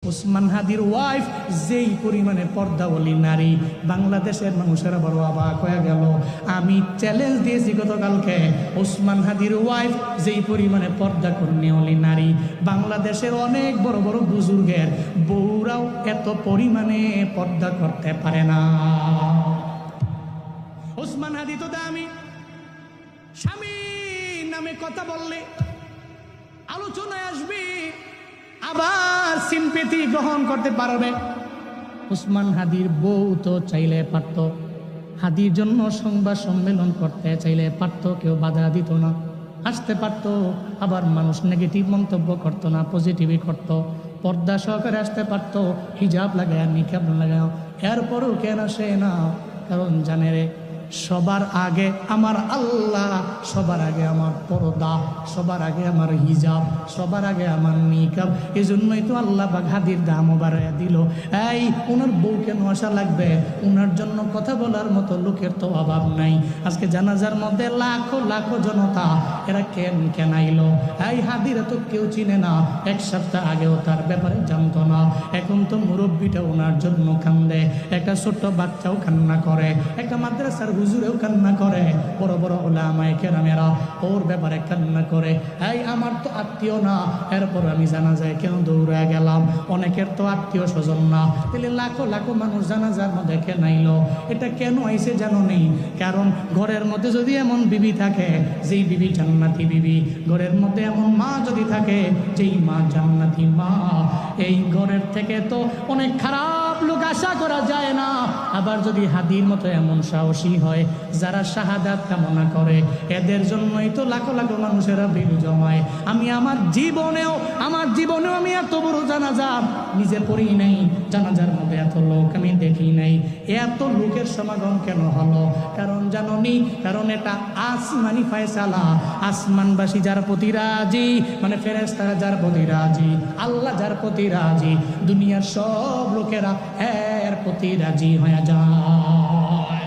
ওসমান হাদির ওয়াইফ যেই পরিমাণে পর্দাওয়ালী নারী, বাংলাদেশের মানুষেরা বড় অবাক হয়ে গেল। আমি চ্যালেঞ্জ দিয়েছি গতকালকে, ওসমান হাদির ওয়াইফ যেই পরিমাণে পর্দা কর্ণীওয়ালী নারী, বাংলাদেশের অনেক বড় বড় বুজুর্গের বউরাও এত পরিমাণে পর্দা করতে পারে না। ওসমান হাদি তো দামি, স্বামী নামে কথা বললে আলোচনায় আসবে, আবার সিম্পেথি গ্রহণ করতে পারবে। ওসমান হাদির বউ তো চাইলে পারত, হাদির জন্য সংবাদ সম্মেলন করতে চাইলে পারত, কেউ বাধা দিত না, আসতে পারত। আবার মানুষ নেগেটিভ মন্তব্য করত না, পজিটিভই করত। পর্দা সহকারে আসতে পারত, হিজাব লাগায়, নিকাব লাগায়। এরপরও কেন আসে না? কারণ জানে রে, সবার আগে আমার আল্লাহ, সবার আগে আমার পর্দা, সবার আগে আমার হিজাব, সবার আগে আমার নিকাব। এই জন্যই তো আল্লাহ পাক হাদির দামও বাড়াইয়া দিল। এই ওনার বউ কেন আসা লাগবে? ওনার জন্য কথা বলার মতো লোকের তো অভাব নাই। আজকে জানাজার মধ্যে লাখো লাখো জনতা, এরা কেন আইলো? এই হাদিরা তো কেউ চিনে না, এক সপ্তাহ আগেও তার ব্যাপারে জানতো না। এখন তো মুরব্বীটা ওনার জন্য কান্দে, একটা ছোট্ট বাচ্চাও কান্না করে, একটা মাদ্রাসার হুজুরেও কান্না করে, বড় বড় ওলামায়ে কেরামেরা ওর ব্যাপারে কান্না করে। এই আমার তো আত্মীয় না, এরপর আমি জানাজায় কেন দৌড়ে গেলাম? অনেকের তো আত্মীয় স্বজন না, তাহলে লাখো লাখো মানুষ জানাজার মধ্যে কেন আইলো? এটা কেন আইছে জানো নেই? কারণ ঘরের মধ্যে যদি এমন বিবি থাকে যেই বিবি জান্নাতি বিবি, ঘরের মধ্যে এমন মা যদি থাকে যেই মা জান্নাতি মা, এই ঘরের থেকে তো অনেক খারাপ লোক আশা করা যায় না। আবার যদি হাদির মতো এমন সাহসী হয় যারা শাহাদাত কামনা করে, এদের জন্যই তো লাখো লাখো মানুষেরা ভিড় জমায়। আমি আমার জীবনেও আমি এত বড় জানাজা নিজে পড়ি নাই, জানাজার মধ্যে এত লোক আমি দেখি নাই। এত লোকের সমাগম কেন হলো? কারণ জাননি, কারণ এটা আসমানি ফয়সালা। আসমানবাসী যার প্রতি রাজি, মানে ফেরেশতারা যার প্রতি রাজি, আল্লাহ যার প্রতি রাজি, দুনিয়ার সব লোকেরা এর প্রতি রাজি হয়ে যায়।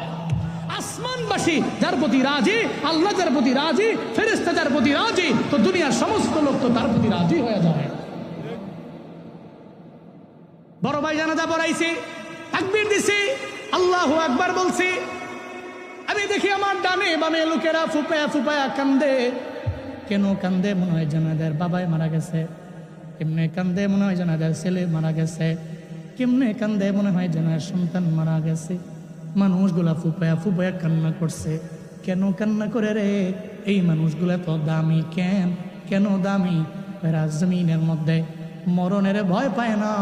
আসমানবাসী যার প্রতি রাজি, আল্লাহ যার প্রতি রাজি, ফেরেশতা যার প্রতি রাজি, তো দুনিয়ার সমস্ত লোক তো তার প্রতি রাজি হয়ে যায়। বড় ভাই জানাজা পড়াইছি, তাকবীর দিছি, আল্লাহু আকবার বলছি, আমি দেখি আমার ডানে বামে লোকেরা ফুপায়া ফুপায়া কান্দে। কেন কান্দে? মনে হয় জানাজার বাবাই মারা গেছে। কেমনে কান্দে? মনে হয় জানাজার ছেলে মারা গেছে। কেমনে কান্দে? মনে হয় জানাজার সন্তান মারা গেছে। মানুষগুলা ফুপায়া ফুপায়া কান্না করছে। কেন কান্না করে রে? এই মানুষগুলা তো দামি। কেন দামি? এরা জমিনের মধ্যে মরণের ভয় পায় না।